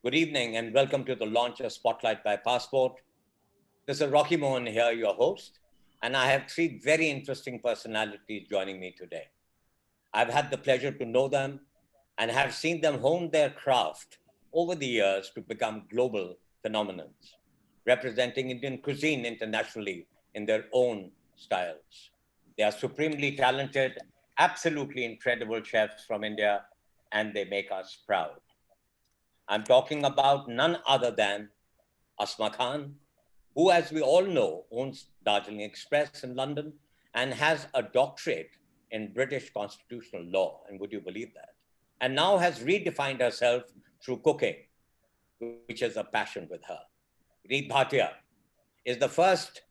Good evening and welcome to the launch of Spotlight by Passport. This is Rocky Mohan here, your host, and I have three very interesting personalities joining me today. I've had the pleasure to know them and have seen them hone their craft over the years to become global phenomenons, representing Indian cuisine internationally in their own styles. They are supremely talented, absolutely incredible chefs from India, and they make us proud. I'm talking about none other than Asma Khan, who, as we all know, owns Darjeeling Express in London and has a doctorate in British constitutional law. And would you believe that? And now has redefined herself through cooking, which is a passion with her. Reet Bhatia is the first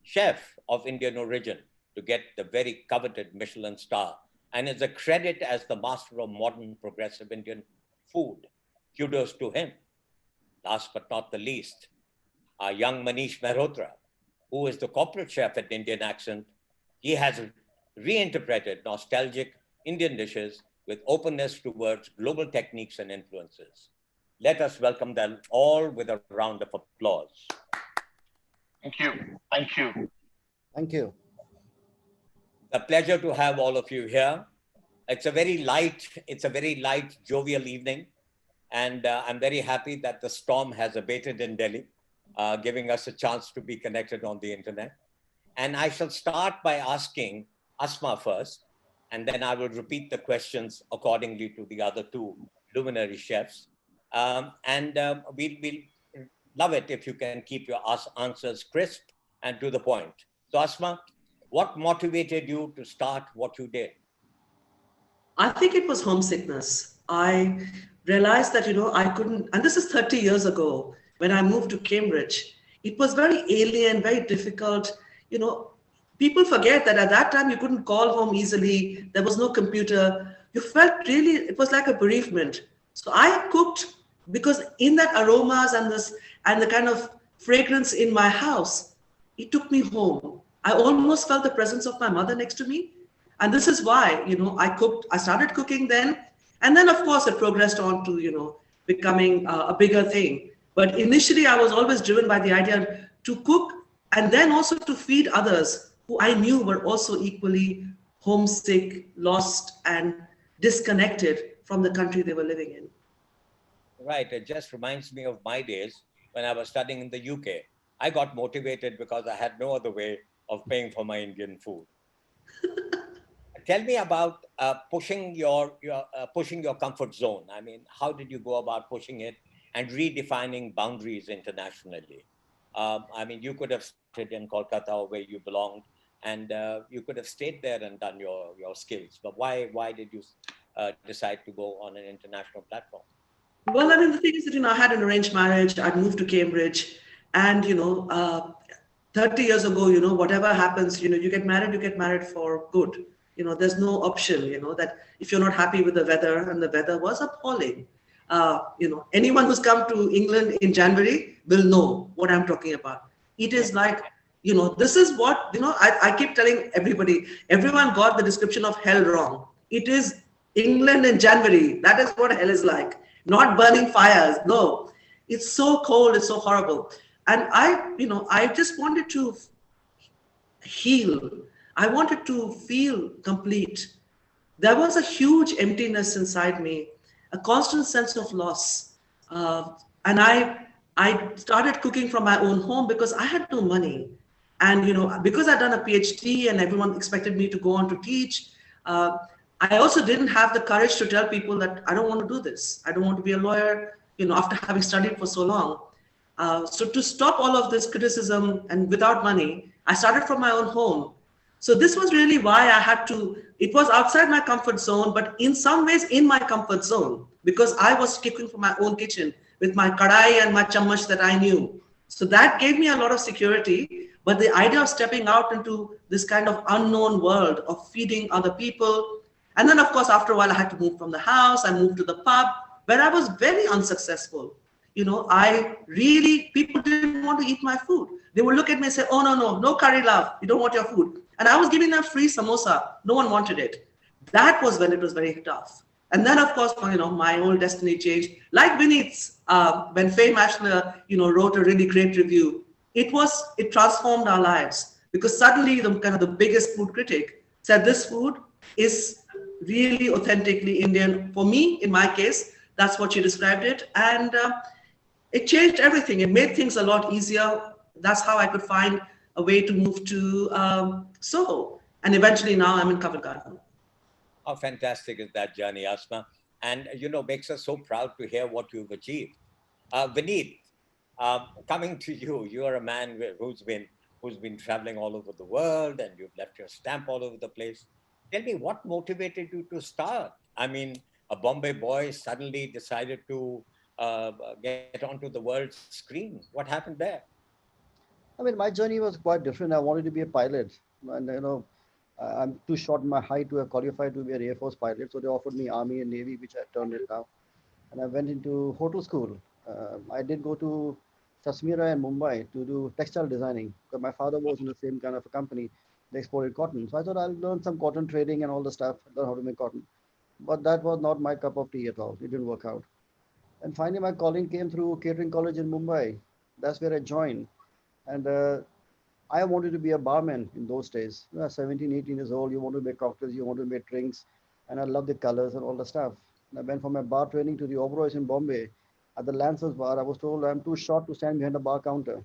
chef of Indian origin to get the very coveted Michelin star and is accredited as the master of modern progressive Indian food. Kudos to him. Last but not the least, our young Manish Mehrotra, who is the corporate chef at Indian Accent. He has reinterpreted nostalgic Indian dishes with openness towards global techniques and influences. Let us welcome them all with a round of applause. Thank you. Thank you. Thank you. A pleasure to have all of you here. It's a very light, jovial evening. And I'm very happy that the storm has abated in Delhi, giving us a chance to be connected on the internet. And I shall start by asking Asma first, and then I will repeat the questions accordingly to the other two luminary chefs. We'll love it if you can keep your answers crisp and to the point. So, Asma, what motivated you to start what you did? I think it was homesickness. I realized that, I couldn't, and this is 30 years ago when I moved to Cambridge. It was very alien, very difficult. People forget that at that time you couldn't call home easily. There was no computer. You felt really, it was like a bereavement. So I cooked because in that aromas and the kind of fragrance in my house, it took me home. I almost felt the presence of my mother next to me. And this is why, I started cooking then. And then, of course, it progressed on to, becoming a bigger thing. But initially, I was always driven by the idea to cook and then also to feed others who I knew were also equally homesick, lost, and disconnected from the country they were living in. Right. It just reminds me of my days when I was studying in the UK. I got motivated because I had no other way of paying for my Indian food. Tell me about pushing your comfort zone. I mean, how did you go about pushing it and redefining boundaries internationally? You could have started in Kolkata where you belonged, and you could have stayed there and done your skills. But why did you decide to go on an international platform? Well, the thing is that, I had an arranged marriage. I'd moved to Cambridge, and 30 years ago, whatever happens, you get married for good. There's no option, that if you're not happy with the weather, and the weather was appalling. Anyone who's come to England in January will know what I'm talking about. It is like, this is what, I keep telling everybody, everyone got the description of hell wrong. It is England in January. That is what hell is like. Not burning fires. No, it's so cold. It's so horrible. And I just wanted to heal. I wanted to feel complete. There was a huge emptiness inside me, a constant sense of loss. And I started cooking from my own home because I had no money. And, because I'd done a PhD and everyone expected me to go on to teach, I also didn't have the courage to tell people that I don't want to do this. I don't want to be a lawyer, after having studied for so long. So to stop all of this criticism and without money, I started from my own home. So this was really why I had to, it was outside my comfort zone, but in some ways in my comfort zone, because I was cooking from my own kitchen with my kadai and my chammach that I knew. So that gave me a lot of security. But the idea of stepping out into this kind of unknown world of feeding other people. And then, of course, after a while, I had to move from the house. I moved to the pub where I was very unsuccessful. People didn't want to eat my food. They would look at me and say, oh, no curry love. You don't want your food. And I was giving them free samosa. No one wanted it. That was when it was very tough. And then, of course, my whole destiny changed. Like Vineet's, when Fame Ashler, wrote a really great review, it transformed our lives because suddenly the kind of the biggest food critic said this food is really authentically Indian. For me, in my case, that's what she described it, and it changed everything. It made things a lot easier. That's how I could find a way to move to Soho, and eventually now I'm in Covent Garden. How fantastic is that journey, Asma? And, makes us so proud to hear what you've achieved. Vineet, coming to you, you are a man who's been traveling all over the world and you've left your stamp all over the place. Tell me, what motivated you to start? I mean, a Bombay boy suddenly decided to get onto the world's screen. What happened there? I mean, my journey was quite different. I wanted to be a pilot, and I'm too short in my height to have qualified to be an Air Force pilot. So they offered me Army and Navy, which I turned it down. And I went into hotel school. I did go to Tasmira in Mumbai to do textile designing because my father was in the same kind of a company. They exported cotton. So I thought I'll learn some cotton trading and all the stuff, learn how to make cotton. But that was not my cup of tea at all. It didn't work out. And finally, my calling came through catering college in Mumbai. That's where I joined. And I wanted to be a barman in those days. 17, 18 years old, you want to make cocktails, you want to make drinks, and I love the colors and all the stuff. And I went for my bar training to the Oberoi's in Bombay. At the Lancers bar, I was told I'm too short to stand behind a bar counter.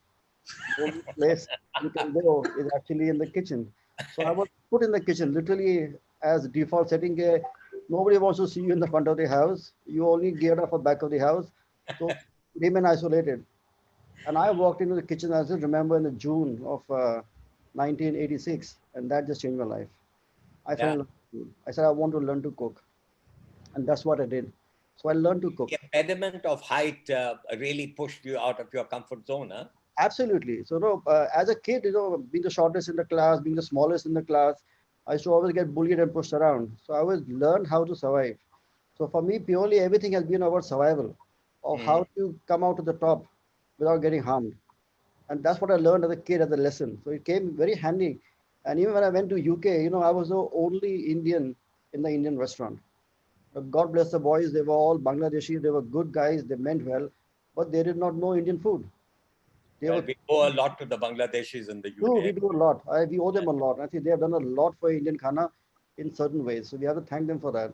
The only place you can go is actually in the kitchen. So I was put in the kitchen, literally as default setting. Nobody wants to see you in the front of the house. You only geared up for back of the house. So remain isolated. And I walked into the kitchen, I still remember in the June of 1986, and that just changed my life. I fell in Yeah. love with food. I said, I want to learn to cook. And that's what I did. So I learned to cook. The impediment of height really pushed you out of your comfort zone, huh? Absolutely. So, no, as a kid, being the shortest in the class, being the smallest in the class, I used to always get bullied and pushed around. So I always learned how to survive. So for me, purely everything has been about survival, of Mm. how to come out to the top without getting harmed. And that's what I learned as a kid as a lesson. So it came very handy. And even when I went to UK, I was the only Indian in the Indian restaurant. God bless the boys. They were all Bangladeshi. They were good guys. They meant well, but they did not know Indian food. They Well, were we owe a lot to the Bangladeshis in the true. We UK. do a lot. We owe them a lot. I think they have done a lot for Indian khana in certain ways. So we have to thank them for that.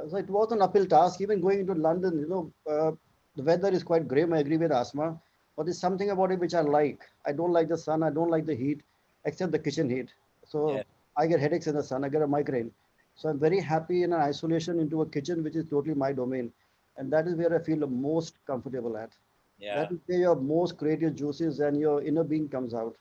So it was an uphill task. Even going into London, the weather is quite grim. I agree with Asma, but there's something about it which I like. I don't like the sun. I don't like the heat, except the kitchen heat. Yeah. So I get headaches in the sun. I get a migraine. So I'm very happy in an isolation into a kitchen which is totally my domain, and that is where I feel the most comfortable at. Yeah. That is where your most creative juices and your inner being comes out.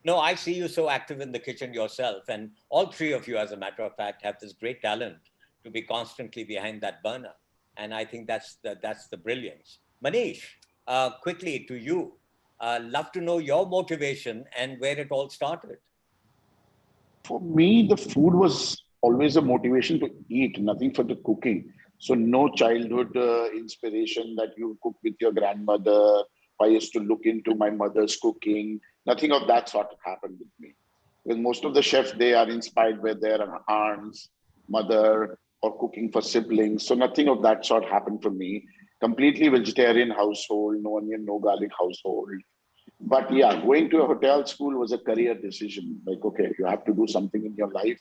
No, I see you so active in the kitchen yourself. And all three of you, as a matter of fact, have this great talent to be constantly behind that burner. And I think that's the brilliance. Manish, quickly to you. Love to know your motivation and where it all started. For me, the food was always a motivation to eat, nothing for the cooking. So no childhood inspiration that you cook with your grandmother. I used to look into my mother's cooking. Nothing of that sort happened with me. Because most of the chefs, they are inspired by their aunts, mother, or cooking for siblings. So nothing of that sort happened for me. Completely vegetarian household, no onion, no garlic household. But yeah, going to a hotel school was a career decision. Like, okay, you have to do something in your life.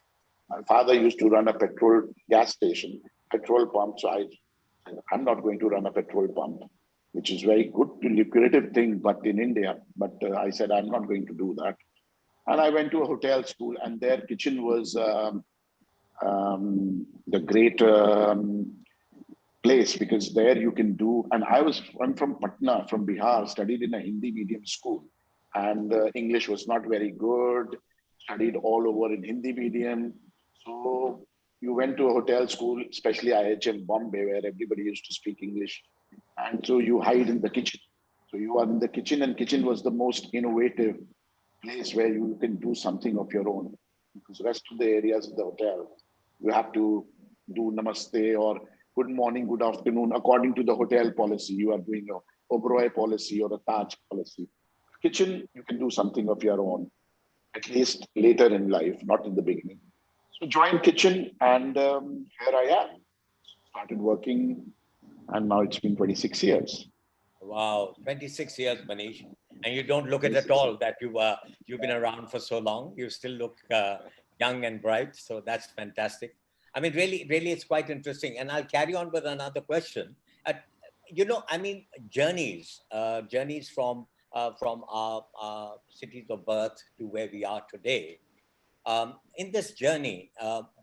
My father used to run a petrol gas station, petrol pump. So I'm not going to run a petrol pump, which is very good, lucrative thing, but in India. But I said, I'm not going to do that. And I went to a hotel school, and their kitchen was the great place because there you can do. And I'm from Patna, from Bihar, studied in a Hindi medium school, and English was not very good. Studied all over in Hindi medium. So you went to a hotel school, especially IHM Bombay, where everybody used to speak English, and so you hide in the kitchen. So you are in the kitchen, and kitchen was the most innovative place where you can do something of your own. Because the rest of the areas of the hotel, you have to do namaste or good morning, good afternoon, according to the hotel policy. You are doing a Oberoi policy or a Taj policy. Kitchen, you can do something of your own, at least later in life, not in the beginning. So joined kitchen, and here I am. Started working, and now it's been 26 years. Wow, 26 years, Manish. And you don't look it at 26. all that you've been around for so long. You still look young and bright. So that's fantastic. I mean, really, it's quite interesting. And I'll carry on with another question. I mean, journeys from our cities of birth to where we are today. In this journey,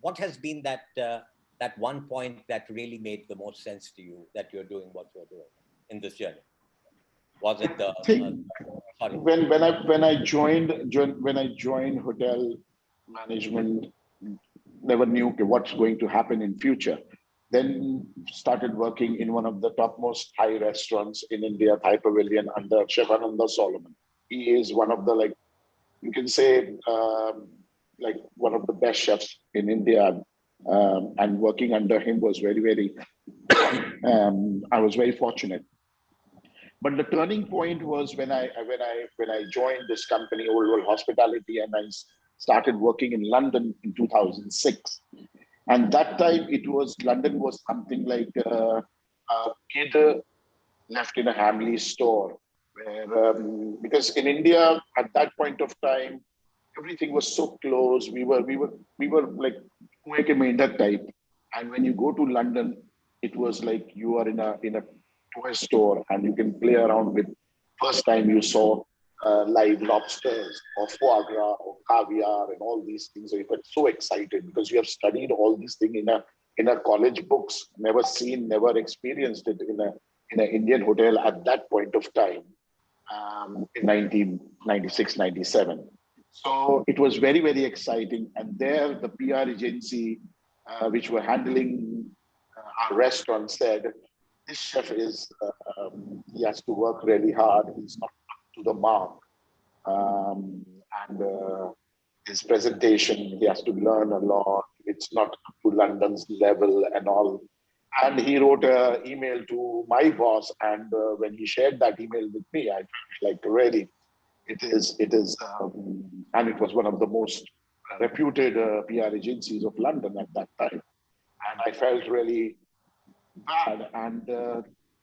what has been that one point that really made the most sense to you that you're doing what you're doing in this journey? Was it the I think sorry? when I joined hotel management, never knew what's going to happen in future. Then started working in one of the topmost Thai restaurants in India, Thai Pavilion, under Chef Ananda Solomon. He is one of the, like, you can say, like one of the best chefs in India. And working under him was very, I was very fortunate. But the turning point was when I joined this company, Old World Hospitality, and I started working in London in 2006. And that time London was something like a kid left in a Hamley store, where because in India at that point of time everything was so close. We were like Kuwait ke Meindak type, and when you go to London, it was like you are in a toy store and you can play around with. First time you saw live lobsters or foie gras or caviar and all these things. So you got so excited because you have studied all these things in a college books, never seen, never experienced it in an Indian hotel at that point of time, in 1996, 97. So it was very exciting. And there the PR agency, which were handling our restaurant, said, this chef he has to work really hard. He's not up to the mark. And his presentation, he has to learn a lot. It's not up to London's level and all. And he wrote an email to my boss. And when he shared that email with me, I felt like really, it is, and it was one of the most reputed PR agencies of London at that time. And I felt really bad. And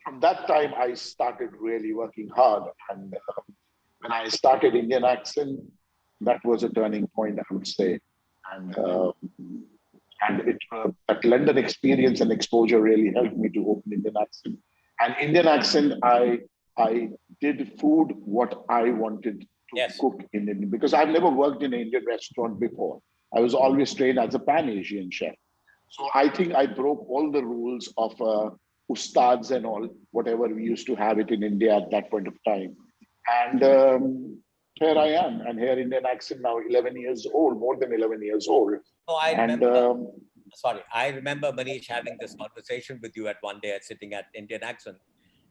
from that time, I started really working hard. And when I started Indian Accent, that was a turning point, I would say. And that London experience and exposure really helped me to open Indian Accent. And Indian Accent, I did food what I wanted to cook in Indian, because I've never worked in an Indian restaurant before. I was always trained as a Pan-Asian chef. So I think I broke all the rules of ustads and all, whatever we used to have it in India at that point of time. And here I am, and here Indian Accent now 11 years old, more than 11 years old. Oh, I remember Manish having this conversation with you at one day sitting at Indian Accent,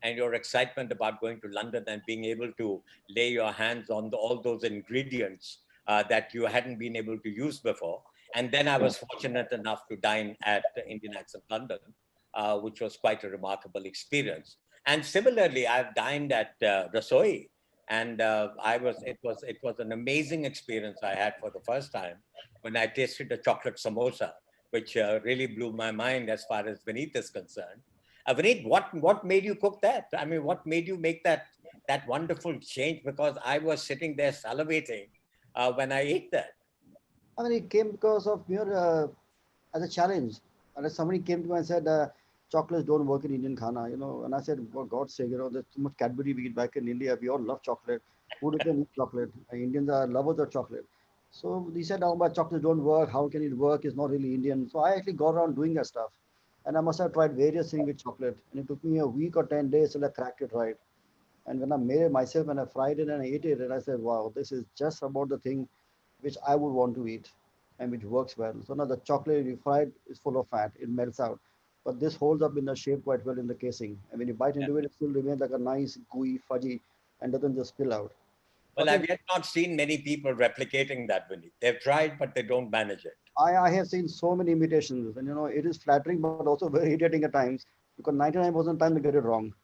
and your excitement about going to London and being able to lay your hands on all those ingredients that you hadn't been able to use before. And then I was fortunate enough to dine at Indian Accent London, which was quite a remarkable experience. And similarly, I've dined at Rasoi, and it was an amazing experience I had for the first time when I tasted a chocolate samosa, which really blew my mind as far as Vineet is concerned. Vineet, what made you cook that? I mean, what made you make that wonderful change? Because I was sitting there salivating when I ate that. I mean, it came because of as a challenge. And somebody came to me and said, chocolates don't work in Indian khana, And I said, for God's sake, there's too much Cadbury we eat back in India. We all love chocolate. Who doesn't eat chocolate? Indians are lovers of chocolate. So he said, but chocolates don't work. How can it work? It's not really Indian. So I actually got around doing that stuff. And I must have tried various things with chocolate. And it took me a week or 10 days till I cracked it right. And when I made it myself and I fried it and I ate it, and I said, wow, this is just about the thing which I would want to eat and which works well. So now the chocolate you fried is full of fat, it melts out. But this holds up in the shape quite well in the casing. And when you bite into it, it still remains like a nice, gooey, fudgy, and doesn't just spill out. Well, I've yet not seen many people replicating that, Vineet. They've tried, but they don't manage it. I have seen so many imitations, and it is flattering, but also very irritating at times, because 99% of the time they get it wrong.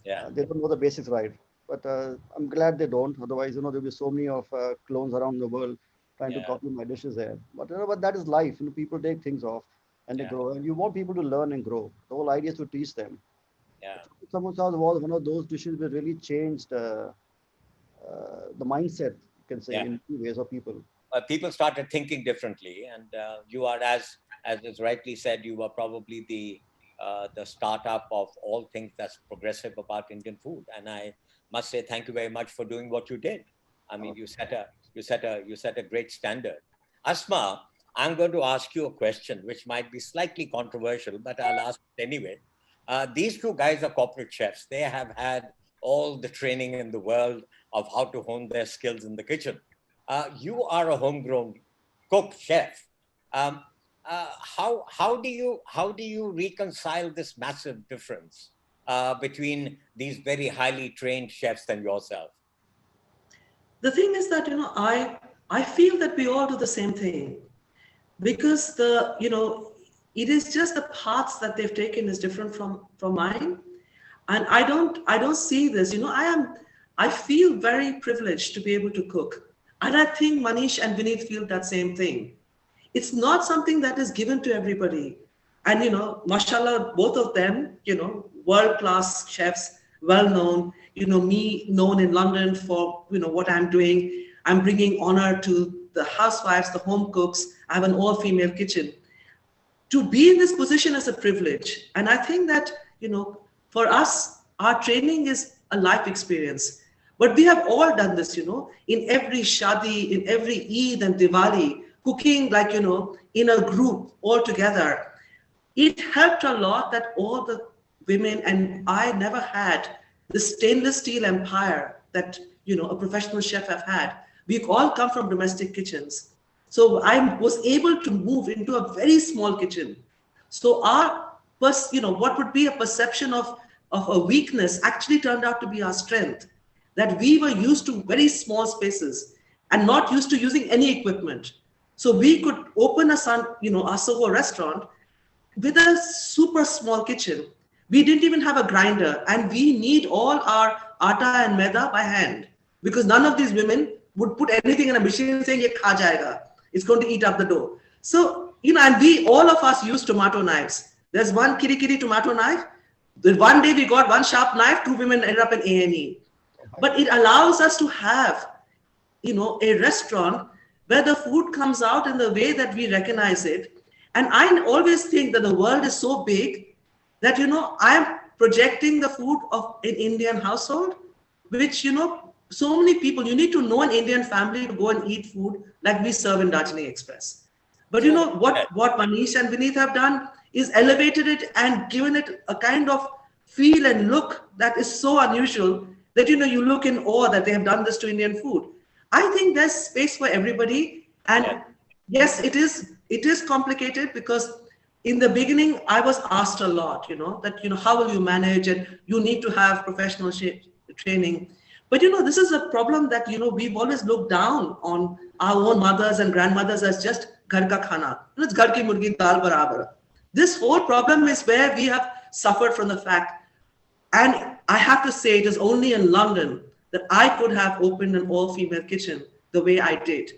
Yeah. They don't know the basics right. But I'm glad they don't. Otherwise, there'll be so many of clones around the world trying to Yeah. copy my dishes there. But that is life. People take things off and they Yeah. grow, and you want people to learn and grow. The whole idea is to teach them. Yeah. Samosa was one of those dishes that really changed the mindset, you can say, Yeah. in many ways of people. People started thinking differently, and you are, as is rightly said, you were probably the startup of all things that's progressive about Indian food. And I must say thank you very much for doing what you did. I mean, you set a great standard. Asma, I'm going to ask you a question which might be slightly controversial, but I'll ask it anyway. These two guys are corporate chefs. They have had all the training in the world of how to hone their skills in the kitchen. You are a homegrown cook chef. Um, how do you reconcile this massive difference between these very highly trained chefs and yourself? The thing is that, I feel that we all do the same thing, because it is just the paths that they've taken is different from mine. And I don't see this, I feel very privileged to be able to cook. And I think Manish and Vineet feel that same thing. It's not something that is given to everybody. And, mashallah, both of them, world-class chefs, well-known, me known in London for, what I'm doing. I'm bringing honor to the housewives, the home cooks. I have an all-female kitchen. To be in this position is a privilege. And I think that, for us, our training is a life experience. But we have all done this, in every shadi, in every Eid and Diwali, cooking like, in a group all together. It helped a lot that all the women and I never had the stainless steel empire that, a professional chef have had. We all come from domestic kitchens. So I was able to move into a very small kitchen. So what would be a perception of a weakness actually turned out to be our strength. That we were used to very small spaces and not used to using any equipment. So we could open a Soho restaurant with a super small kitchen. We didn't even have a grinder, and we need all our atta and maida by hand, because none of these women would put anything in a machine saying, "Ye kha jayega." It's going to eat up the dough. So, and all of us use tomato knives. There's one kiri kiri tomato knife. The one day we got one sharp knife, two women ended up in A&E. But it allows us to have, a restaurant where the food comes out in the way that we recognize it. And I always think that the world is so big that, I'm projecting the food of an Indian household, which, so many people, you need to know an Indian family to go and eat food like we serve in Darjeeling Express. But what Manish and Vineet have done is elevated it and given it a kind of feel and look that is so unusual that, you look in awe that they have done this to Indian food. I think there's space for everybody. And yes, it is complicated, because in the beginning, I was asked a lot, that, how will you manage, and you need to have professional training. But, this is a problem that, we've always looked down on our own mothers and grandmothers as just ghar ka khana. It's ghar ki murgi dal barabar. This whole problem is where we have suffered from the fact. And I have to say, it is only in London that I could have opened an all-female kitchen the way I did,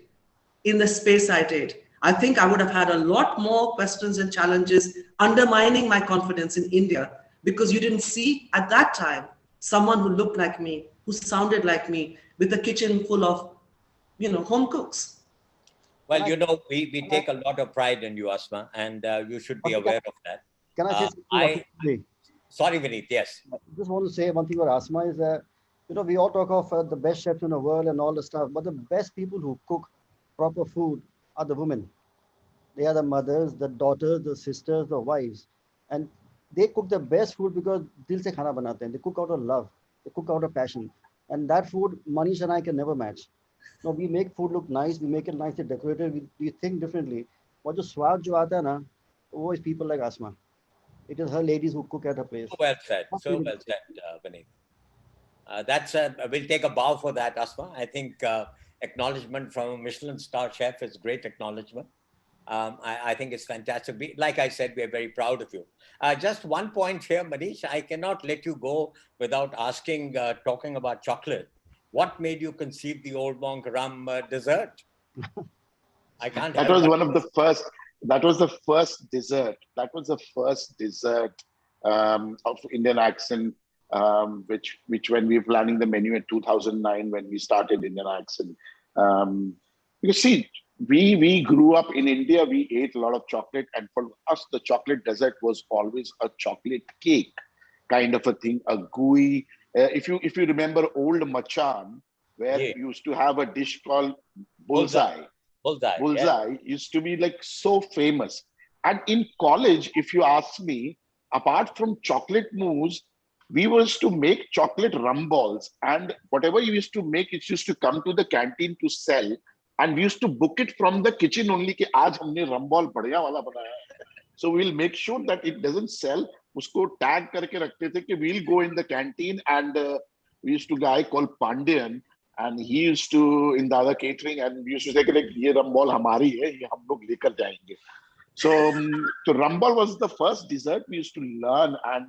in the space I did. I think I would have had a lot more questions and challenges undermining my confidence in India, because you didn't see at that time someone who looked like me, who sounded like me, with a kitchen full of, home cooks. Well, we take a lot of pride in you, Asma, and you should be aware of that. Can I say something? Sorry, Vineet, yes. I just want to say one thing about Asma is that, we all talk of the best chefs in the world and all the stuff, but the best people who cook proper food are the women. They are the mothers, the daughters, the sisters, the wives. And they cook the best food because dil se khana banate hain. They cook out of love. They cook out of passion. And that food, Manish and I can never match. No, we make food look nice. We make it nicely decorated. We think differently. But the swag jo aata hai na, always people like Asma. It is her ladies who cook at her place. So well said, Vineet. We'll take a bow for that, Asma. I think acknowledgement from a Michelin star chef is great acknowledgement. I think it's fantastic. Like I said, we're very proud of you. Just one point here, Manish, I cannot let you go without talking about chocolate. What made you conceive the Old Monk rum dessert? I can't That help was but one of the first. That was the first dessert. That was the first dessert of Indian accent, which when we were planning the menu in 2009, when we started Indian accent. You see, we grew up in India. We ate a lot of chocolate, and for us, the chocolate dessert was always a chocolate cake kind of a thing, a gooey. If you remember old Machan, where yeah, we used to have a dish called bullseye, bullseye. bullseye. Yeah. Bullseye used to be like so famous. And in college, if you ask me, apart from chocolate mousse, we used to make chocolate rum balls. And whatever you used to make, it used to come to the canteen to sell. And we used to book it from the kitchen only कि आज हमने rum ball बढ़िया वाला बनाया है. So we'll make sure that it doesn't sell. उसको tag करके रखते थे कि we'll go in the canteen and we used to guy called Pandian and he used to in the other catering and we used to say कि ये rum ball हमारी है ये हम लोग लेकर जाएंगे. So rum ball was the first dessert we used to learn and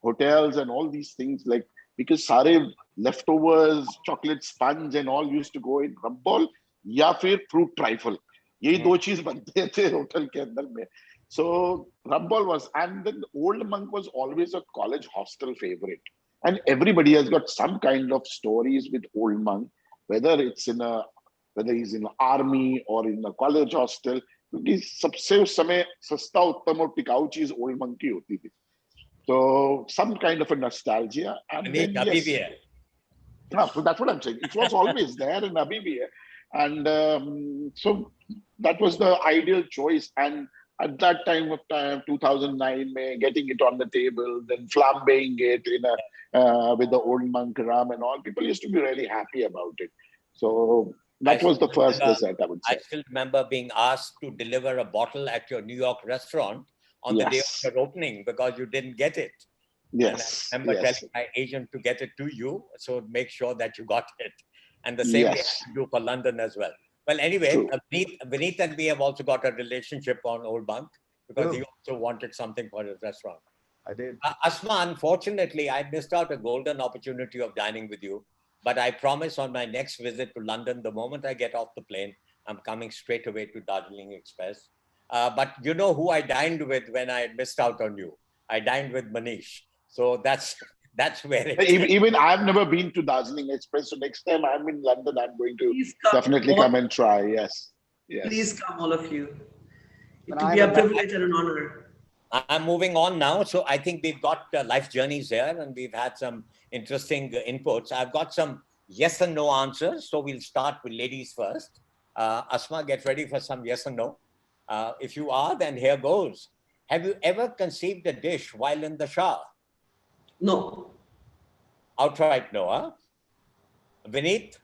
hotels and all these things like because सारे leftovers, chocolate sponge and all used to go in rum ball या फिर fruit trifle. यही दो चीज बनते थे hotel के अंदर में. So rum ball was, and then Old Monk was always a college hostel favorite. And everybody has got some kind of stories with Old Monk, whether he's in the army or in a college hostel. क्योंकि सबसे उस समय सस्ता उत्तम और टिकाऊ चीज Old Monk की होती थी. So some kind of a nostalgia. And then, yes. So that's what I'm saying. It was always there in Abhi bhi hai. And so that was the ideal choice. And at that time of 2009, getting it on the table, then flambeing it with the Old Monk rum and all, people used to be really happy about it. So that was the first dessert, I would say. I still remember being asked to deliver a bottle at your New York restaurant on the day of your opening because you didn't get it. Yes. And I remember telling my agent to get it to you, so make sure that you got it. And the same way I do for London as well. Well, anyway, Vineet and we have also got a relationship on Old Monk because he also wanted something for his restaurant. I did. Asma, unfortunately, I missed out a golden opportunity of dining with you. But I promise on my next visit to London, the moment I get off the plane, I'm coming straight away to Darjeeling Express. But you know who I dined with when I missed out on you? I dined with Manish. So that's where it is. Even I've never been to Darjeeling Express. So next time I'm in London, I'm going to definitely come and try. Yes. Please come, all of you. It will be a privilege and an honor. I'm moving on now. So I think we've got life journeys here and we've had some interesting inputs. I've got some yes and no answers. So we'll start with ladies first. Asma, get ready for some yes and no. If you are, then here goes. Have you ever conceived a dish while in the shower? No. Outright no, huh? Vineet?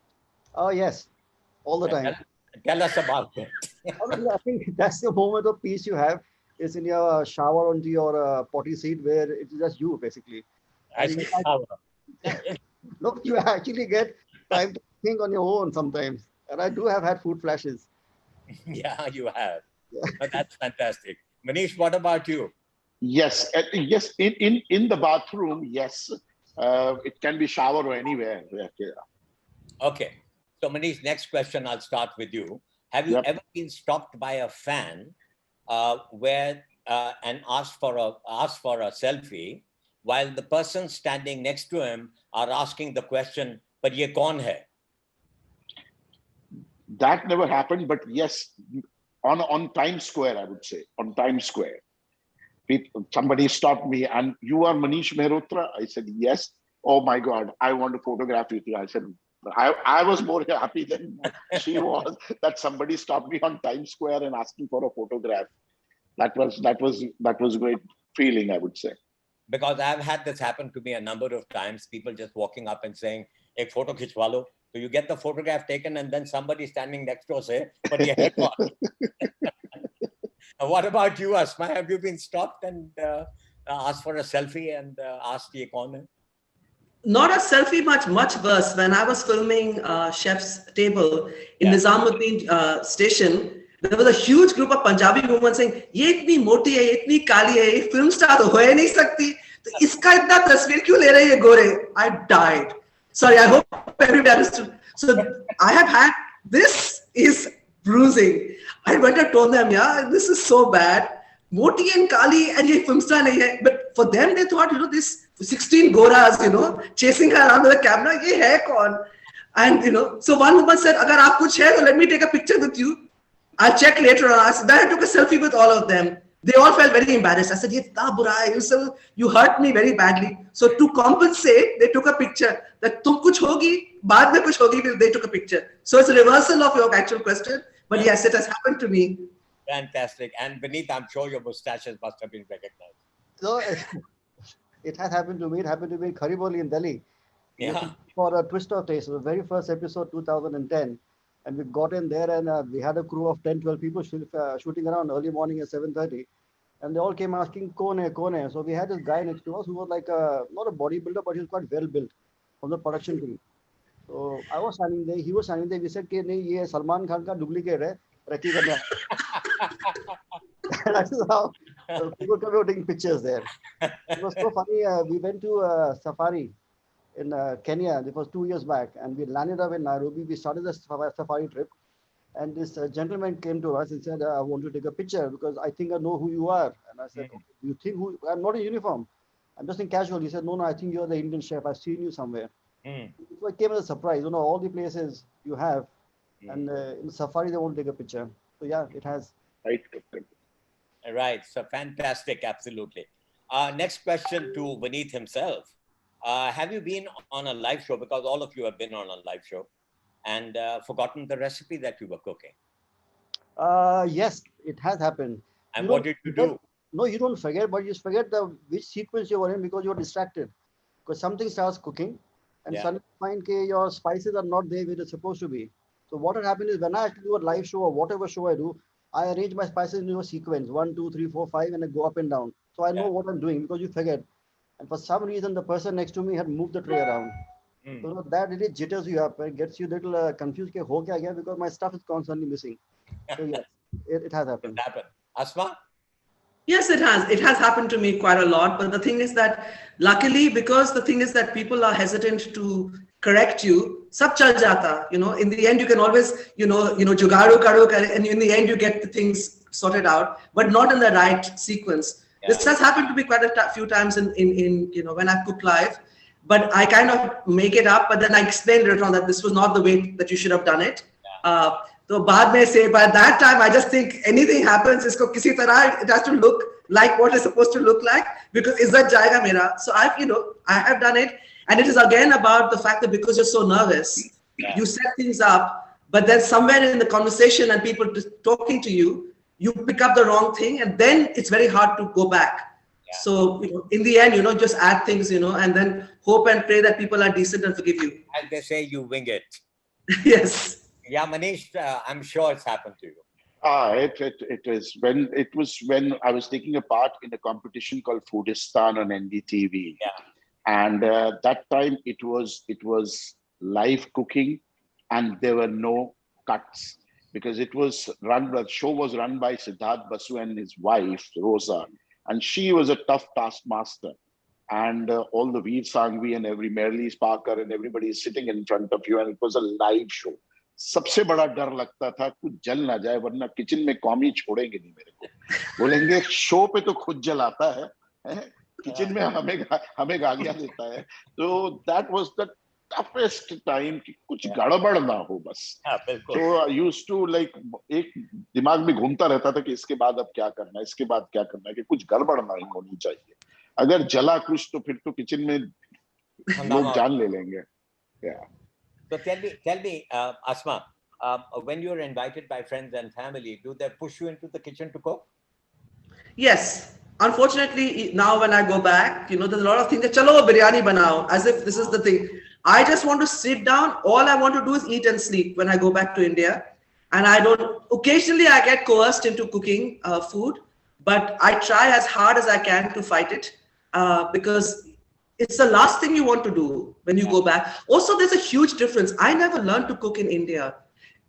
Oh, yes. All the time. Tell us about it. I think that's the moment of peace you have is in your shower onto your potty seat where it's just you, basically. I say shower. Look, you actually get time to think on your own sometimes. And I do have had food flashes. Yeah, you have. But that's fantastic. Manish, what about you? Yes, yes. In the bathroom, yes. It can be shower or anywhere. Okay. So Manish, next question, I'll start with you. Have you ever been stopped by a fan and asked for a selfie while the person standing next to him are asking the question, "Par ye kaun hai?" That never happened, but yes, on Times Square, I would say, on Times Square. Somebody stopped me and you are Manish Mehrotra? I said, yes. Oh my God, I want to photograph with you. I said, I was more happy than she was that somebody stopped me on Times Square and asking for a photograph. That was a great feeling, I would say. Because I've had this happen to me a number of times, people just walking up and saying, "Ek photo khichwa lo." So you get the photograph taken and then somebody standing next door say, "But ye hai kaun?" What about you, Asma? Have you been stopped and asked for a selfie and asked ye kaun hai? Not a selfie, much worse. When I was filming Chef's Table in Nizamuddin station, there was a huge group of Punjabi women saying, "ये इतनी मोटी है, ये इतनी काली है, ये film star तो हो ही नहीं सकती, तो इसका इतना तस्वीर क्यों ले रहे हैं ये गोरे?" I died. Sorry, I hope everybody understood. So I have had, this is bruising. I went and told them, yeah, this is so bad. Moti and Kali and ye filmstar nahi hai. But for them, they thought, this 16 goras, chasing her around with a camera, ye hai kaun? And, so one woman said, agar aap kuch hai, so let me take a picture with you. I'll check later on. Then I took a selfie with all of them. They all felt very embarrassed. I said, ye itna bura hai, you hurt me very badly. So to compensate, they took a picture. That tum kuch hogi, baad mein kuch hogi, they took a picture. So it's a reversal of your actual question. But yes, it has happened to me. Fantastic. And Vineet, I'm sure your mustaches must have been recognized. So it has happened to me. It happened to me in Khariboli in Delhi. Yeah. For a twist of taste, the very first episode, 2010. And we got in there and we had a crew of 10, 12 people shooting around early morning at 7:30. And they all came asking, Kone, Kone. So we had this guy next to us who was like not a bodybuilder, but he was quite well built from the production team. So I was standing there, he was standing there. We said, "Nahi, ye Salman Khan ka duplicate hai. Rakhi karna." That is how people come out taking pictures there. It was so funny. We went to a safari in Kenya. It was 2 years back, and we landed up in Nairobi. We started the safari trip, and this gentleman came to us and said, "I want to take a picture because I think I know who you are." And I said, "Okay, you think who? I'm not in uniform. I'm just in casual." He said, "No, I think you're the Indian chef. I've seen you somewhere." So it came as a surprise. All the places you have, and in safari they want to take a picture. So yeah, it has. Right. Right. So fantastic. Absolutely. Next question to Vineet himself. Have you been on a live show? Because all of you have been on a live show and forgotten the recipe that you were cooking. Yes, it has happened. And what did you do? No, you don't forget, but you just forget which sequence you were in because you were distracted. Because something starts cooking and suddenly you find your spices are not there where they're supposed to be. So what had happened is when I actually do a live show or whatever show I do, I arrange my spices into a sequence 1, 2, 3, 4, 5, and I go up and down. So I know what I'm doing because you forget. And for some reason, the person next to me had moved the tray around. So that really jitters you up and gets you a little confused. Because my stuff is constantly missing. So yes, it has happened. It happened. Asma? Yes, it has. It has happened to me quite a lot. But the thing is that luckily, because the thing is that people are hesitant to correct you, sab chal jata. In the end, you can always, jugaadu karo, and in the end, you get the things sorted out, but not in the right sequence. Yeah. This has happened to me quite a few times in when I cook live, but I kind of make it up, but then I explain later on that this was not the way that you should have done it. Yeah. So baad mein say, by that time, I just think anything happens, isko kisi tarah, it has to look like what it's supposed to look like because izzat jayega mera. So I have done it. And it is again about the fact that because you're so nervous, you set things up, but then somewhere in the conversation and people talking to you, you pick up the wrong thing and then it's very hard to go back. Yeah. So in the end, just add things, and then hope and pray that people are decent and forgive you. And they say you wing it. Yes. Yeah, Manish, I'm sure it's happened to you. It was when I was taking a part in a competition called Foodistan on NDTV. Yeah. And that time it was live cooking and there were no cuts because the show was run by Siddharth Basu and his wife, Rosa. And she was a tough taskmaster. And all the Veer Sangvi and every Merlis Parker and everybody is sitting in front of you and it was a live show. सबसे बड़ा डर लगता था कुछ जल ना जाए वरना किचन में कौमी छोड़ेंगे नहीं मेरे को बोलेंगे शो पे तो खुद जलाता है किचन में हमें गालियां देता है तो that was the toughest time कि कुछ गड़बड़ ना हो बस so I used to एक दिमाग में घूमता रहता था कि इसके बाद अब क्या करना है इसके बाद क्या करना है कि कुछ गड़बड़ ना होनी चाहिए अगर जला कुछ तो फिर तो किचन में लोग जान ले लेंगे So tell me, Asma, when you're invited by friends and family, do they push you into the kitchen to cook? Yes. Unfortunately, now when I go back, there's a lot of things that, chalo, biryani banao, as if this is the thing. I just want to sit down. All I want to do is eat and sleep when I go back to India. And occasionally I get coerced into cooking food, but I try as hard as I can to fight it because it's the last thing you want to do when you go back. Also, there's a huge difference. I never learned to cook in India.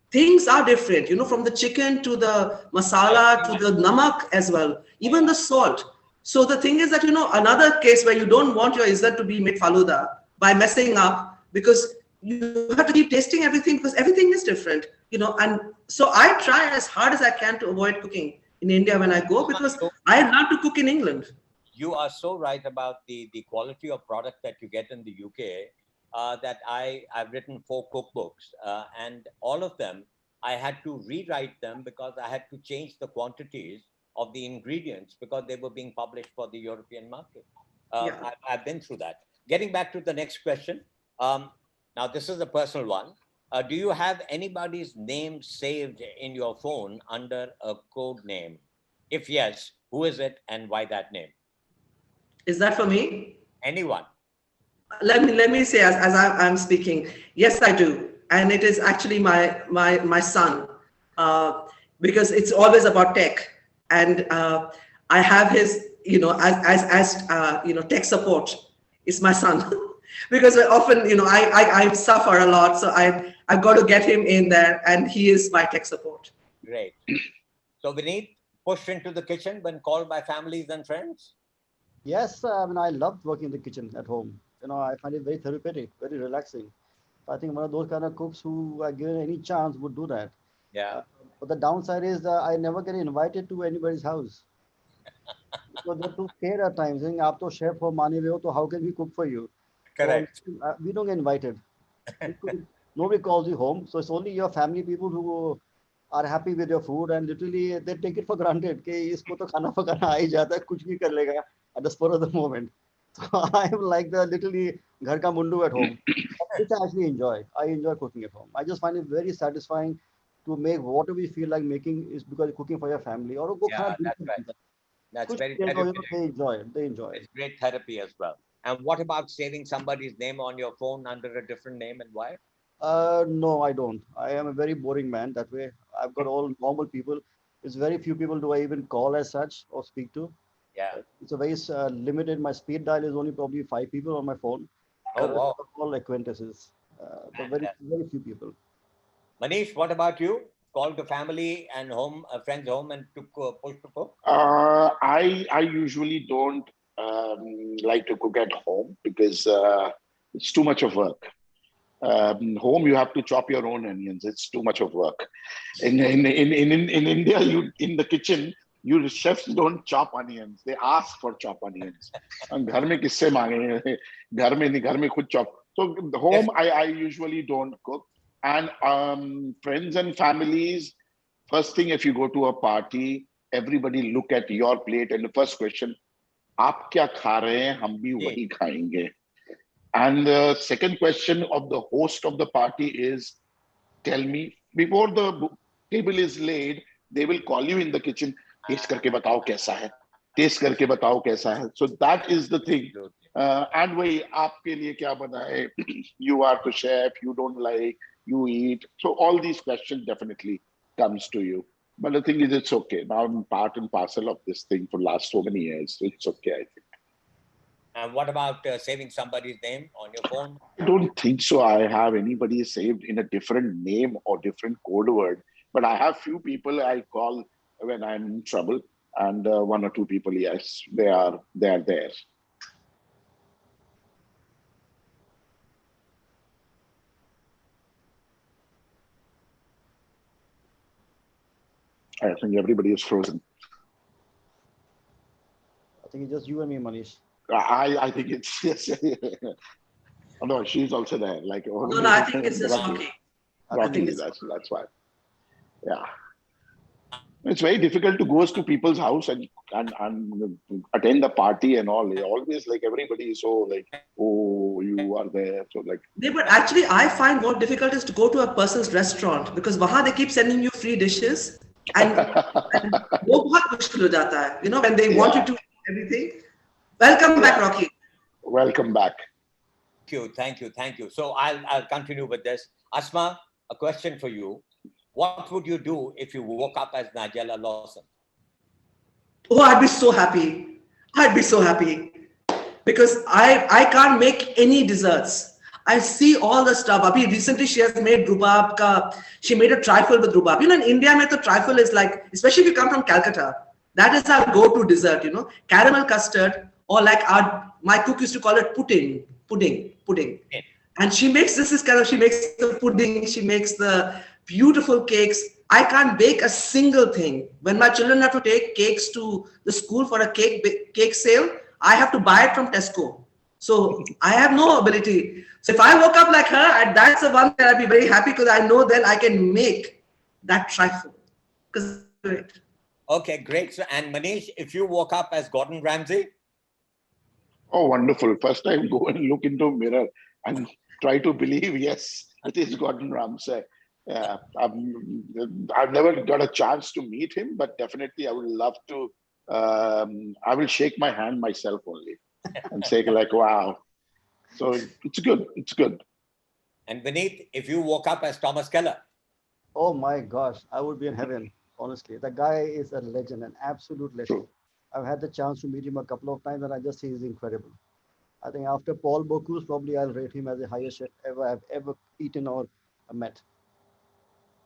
Things are different, from the chicken to the masala to the namak as well, even the salt. So the thing is that, another case where you don't want your izzat to be made faluda by messing up, because you have to keep tasting everything because everything is different, and so I try as hard as I can to avoid cooking in India when I go, because I love to cook in England. You are so right about the quality of product that you get in the UK, that I've written 4 cookbooks, and all of them, I had to rewrite them because I had to change the quantities of the ingredients because they were being published for the European market. Yeah. I've been through that. Getting back to the next question. Now, this is a personal one. Do you have anybody's name saved in your phone under a code name? If yes, who is it and why that name? Is that for me? Anyone? Let me say, as I'm speaking, yes, I do, and it is actually my son, because it's always about tech, and I have his, as tech support is my son, because often, I suffer a lot, so I've got to get him in there, and he is my tech support. Great. So Vineet, pushed into the kitchen when called by families and friends? Yes, I mean, I loved working in the kitchen at home. I find it very therapeutic, very relaxing. I think one of those kind of cooks who are given any chance would do that. Yeah. But the downside is I never get invited to anybody's house. Because they're too scared at times, saying, "Aap to chef ho, mane huए ho, so how can we cook for you?" Correct. So, we don't get invited. Nobody calls you home. So it's only your family people who are happy with your food, and literally they take it for granted. कि इसको तो खाना पकाना आ ही जाता है, कुछ भी कर लेगा at the spur of the moment. So I am like the literally घर का मुंडू at home, which I actually enjoy. I enjoy cooking at home. I just find it very satisfying to make whatever we feel like making, is because you're cooking for your family. और वो Yeah, खाना that's बिल्कुल right. बनता है. That's कुछ very भी कहो, therapeutic. they enjoy it. They enjoy it. It's great therapy as well. And what about saving somebody's name on your phone under a different name, and why? No, I don't. I am a very boring man that way. I've got all normal people. It's very few people do I even call as such or speak to. Yeah. It's a very limited. My speed dial is only probably 5 people on my phone. Oh, The rest wow. are all acquaintances. But very few people. Manish, what about you? Called to family and home, friends home, and to push to cook? I usually don't like to cook at home because it's too much of work. Home, you have to chop your own onions. It's too much of work. In India, you in the kitchen, you chefs don't chop onions. They ask for chop onions. And घर में किससे मांगे? घर में खुद chop. So the home, I usually don't cook. And friends and families, first thing, if you go to a party, everybody look at your plate and the first question, आप क्या खा रहे हैं? हम भी वही खाएंगे. And the second question of the host of the party is, tell me, before the table is laid, they will call you in the kitchen, taste करके बताओ कैसा है, taste करके बताओ कैसा है. So that is the thing. And वही आपके लिए क्या बना है? You are the chef, you don't like, you eat. So all these questions definitely comes to you. But the thing is, it's okay. Now I'm part and parcel of this thing for last so many years. So it's okay, I think. And what about saving somebody's name on your phone? I don't think so. I have anybody saved in a different name or different code word. But I have few people I call when I'm in trouble. And 1 or 2 people, yes, they are there. I think everybody is frozen. I think it's just you and me, Manish. I think it's yes. Oh, no, she's also there. Like No, I think it's just Rocky. Rocky, that's why. Yeah. It's very difficult to go to people's house and attend the party and all. They always like everybody is so like, oh, you are there. So like. Yeah, but actually, I find more difficult is to go to a person's restaurant because wahan they keep sending you free dishes and wo bahut mushkil ho jata hai. When they want you to eat everything. Welcome back, Rocky. Welcome back. Thank you. So I'll continue with this. Asma, a question for you. What would you do if you woke up as Nigella Lawson? Oh, I'd be so happy. Because I can't make any desserts. I see all the stuff. Abhi recently she has made rhubarb she made a trifle with rhubarb. In India, the trifle is like, especially if you come from Calcutta, that is our go-to dessert, caramel custard, or like my cook used to call it pudding. And she makes she makes the pudding, she makes the beautiful cakes. I can't bake a single thing. When my children have to take cakes to the school for a cake sale, I have to buy it from Tesco. So I have no ability. So if I woke up like her, that's the one that I'd be very happy because I know then I can make that trifle. Because great. Okay, great. So, and Manish, if you woke up as Gordon Ramsay? Oh, wonderful. First I go and look into a mirror and try to believe, yes, it is Gordon Ramsay. I've never got a chance to meet him, but definitely I would love to. I will shake my hand myself only and say like, wow. So it's good. It's good. And Vineet, if you woke up as Thomas Keller? Oh my gosh, I would be in heaven. Honestly, the guy is a legend, an absolute legend. True. I've had the chance to meet him a couple of times, and I just say he's incredible. I think after Paul Bocuse, probably I'll rate him as the highest chef I've ever eaten or met.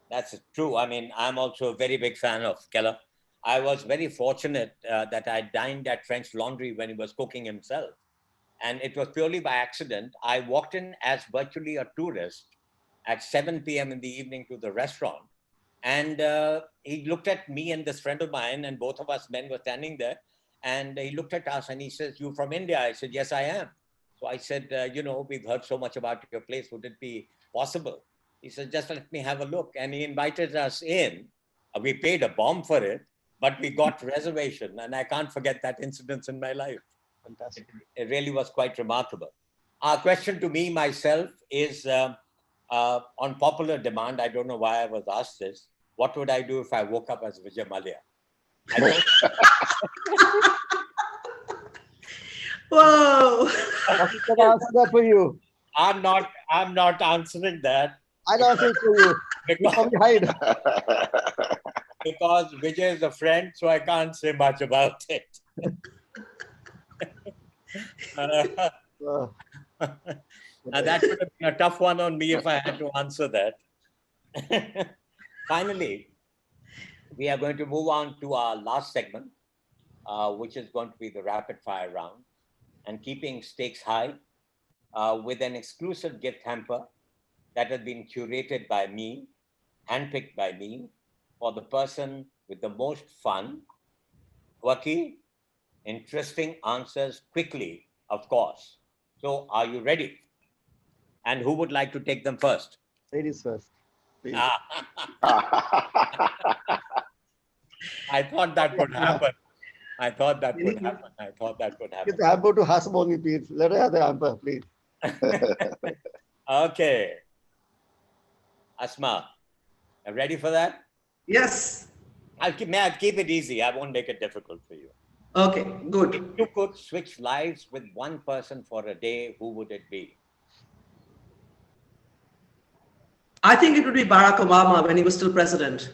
That's true. I mean, I'm also a very big fan of Keller. I was very fortunate that I dined at French Laundry when he was cooking himself. And it was purely by accident. I walked in as virtually a tourist at 7 p.m. in the evening to the restaurant. And he looked at me and this friend of mine, and both of us men were standing there. And he looked at us and he says, "You from India?" I said, "Yes, I am." So I said, "We've heard so much about your place. Would it be possible?" He said, "Just let me have a look." And he invited us in. We paid a bomb for it, but we got reservation. And I can't forget that incident in my life. Fantastic. It really was quite remarkable. Our question to me, myself, is on popular demand. I don't know why I was asked this. What would I do if I woke up as Vijay Mallya? I don't. Whoa. I can answer that for you. I'm not answering that I'll answer it for you. You because, probably hide. because Vijay is a friend, so I can't say much about it. Now that would have been a tough one on me if I had to answer that. Finally, we are going to move on to our last segment, which is going to be the rapid fire round, and keeping stakes high with an exclusive gift hamper that has been curated by me, handpicked by me, for the person with the most fun, quirky, interesting answers quickly, of course. So are you ready? And who would like to take them first? Ladies first. Please. I thought that would happen. I thought that would happen. Give the hamper to Hassan only, please. Let her have the hamper, please. Okay. Asma, are you ready for that? Yes. I'll keep it easy. I won't make it difficult for you. Okay, good. If you could switch lives with one person for a day, who would it be? I think it would be Barack Obama when he was still president.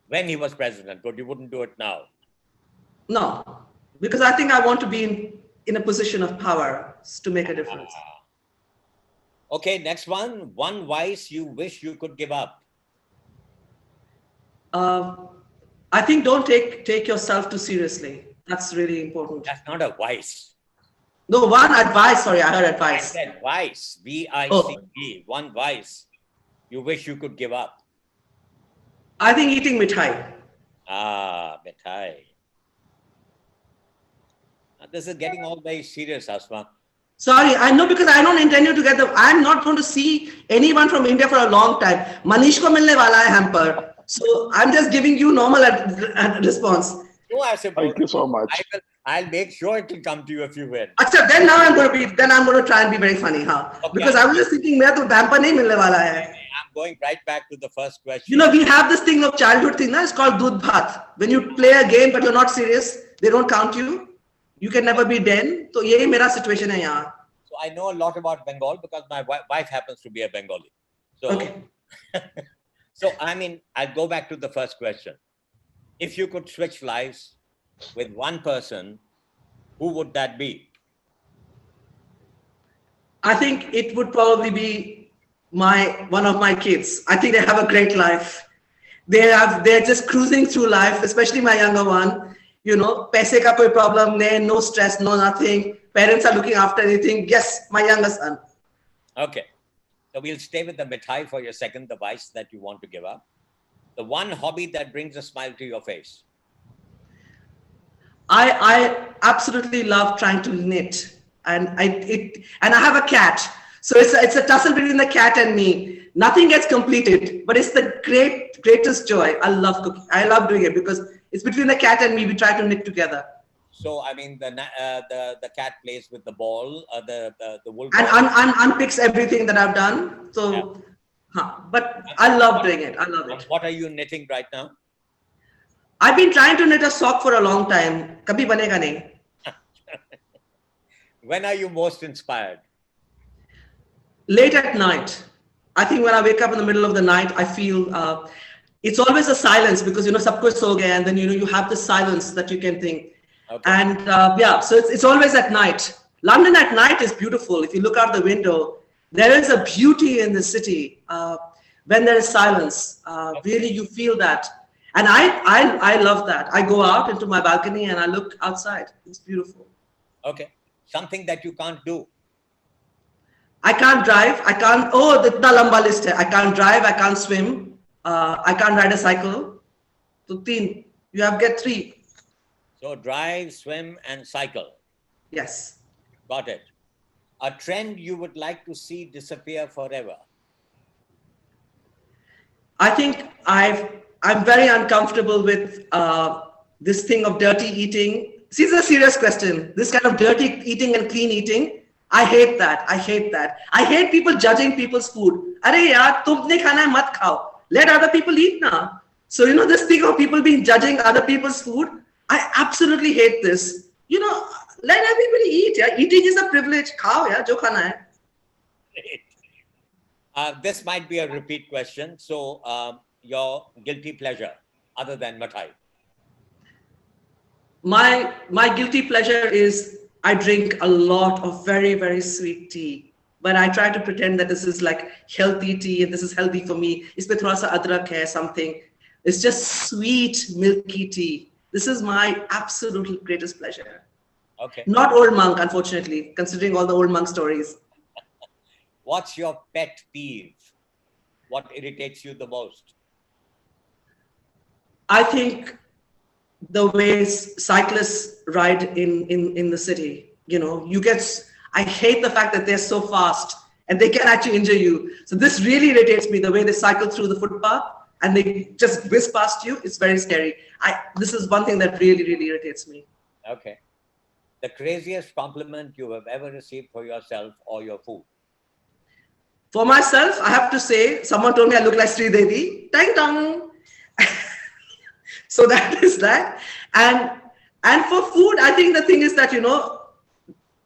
When he was president, but you wouldn't do it now. No, because I think I want to be in a position of power to make a difference. Okay, next one. One vice you wish you could give up. I think don't take yourself too seriously. That's really important. That's not a vice. No, one advice. Sorry, I heard I advice. said vice. V-I-C-E. One vice you wish you could give up. I think eating mithai. Mithai. This is getting all very serious, Asma. Sorry, I know because I don't intend you to get the. I'm not going to see anyone from India for a long time. Manish ko milne wala hai hamper. So I'm just giving you normal response. No, I said, Thank you so much. I'll make sure it will come to you if you win. Achha, then now I'm going to try and be very funny, huh? Okay. Because I was just thinking, मेरा तो hamper नहीं मिलने वाला है. I'm going right back to the first question. You know, we have this thing of childhood thing, na? It's called Dudh Bhat. When you play a game but you're not serious, they don't count you. You can never be den. So यही मेरा situation है यहाँ. So I know a lot about Bengal because my wife happens to be a Bengali. So, Okay. So I mean, I'll go back to the first question. If you could switch lives with one person, who would that be? I think it would probably be one of my kids. I think they have a great life. They're just cruising through life, especially my younger one. you know, paise ka koi problem nahi, no stress, no nothing. Parents are looking after anything. Yes, my younger son. Okay. So we'll stay with the mithai for your second, the vice that you want to give up. The one hobby that brings a smile to your face. I absolutely love trying to knit, and I have a cat, so it's a tussle between the cat and me. Nothing gets completed, but it's the greatest joy. I love cooking. I love doing it because it's between the cat and me. We try to knit together. So I mean, the cat plays with the ball, the wool And ball. unpicks everything that I've done. So, but I love doing it. I love it. What are you knitting right now? I've been trying to knit a sock for a long time. Kabhi banega nahi. When are you most inspired? Late at night. I think when I wake up in the middle of the night, I feel it's always a silence because, you know, sab kuch so gaya, and then, you know, you have the silence that you can think. Okay. And yeah, so it's always at night. London at night is beautiful. If you look out the window, there is a beauty in the city. When there is silence, really you feel that. And I love that. I go out into my balcony and I look outside. It's beautiful. Okay. Something that you can't do. I can't drive. I can't. Oh, the itna lamba list hai. I can't drive. I can't swim. I can't ride a cycle. So teen. You have get 3. So drive, swim, and cycle. Yes. Got it. A trend you would like to see disappear forever. I think I'm very uncomfortable with this thing of dirty eating. See, it's a serious question. This kind of dirty eating and clean eating. I hate that. I hate that. I hate people judging people's food. Are yaar, tumne khana hai, mat khao. Let other people eat now. So, you know, this thing of people being judging other people's food, I absolutely hate this. You know, let everybody eat. Yeah? Eating is a privilege. Khao, yeah, jo khana hai. This might be a repeat question. So, your guilty pleasure, other than mithai? My guilty pleasure is I drink a lot of very, very sweet tea. But I try to pretend that this is like healthy tea and this is healthy for me. Isme thoda sa adrak hai, something. It's just sweet, milky tea. This is my absolute greatest pleasure. Okay. Not old monk, unfortunately, considering all the old monk stories. What's your pet peeve? What irritates you the most? I think the way cyclists ride in the city, you know, I hate the fact that they're so fast and they can actually injure you. So this really irritates me, the way they cycle through the footpath and they just whiz past you. It's very scary. This is one thing that really, really irritates me. Okay. The craziest compliment you have ever received for yourself or your food? For myself, I have to say, someone told me I look like Sri Devi. Dang dong. So that is that. And for food, I think the thing is that, you know,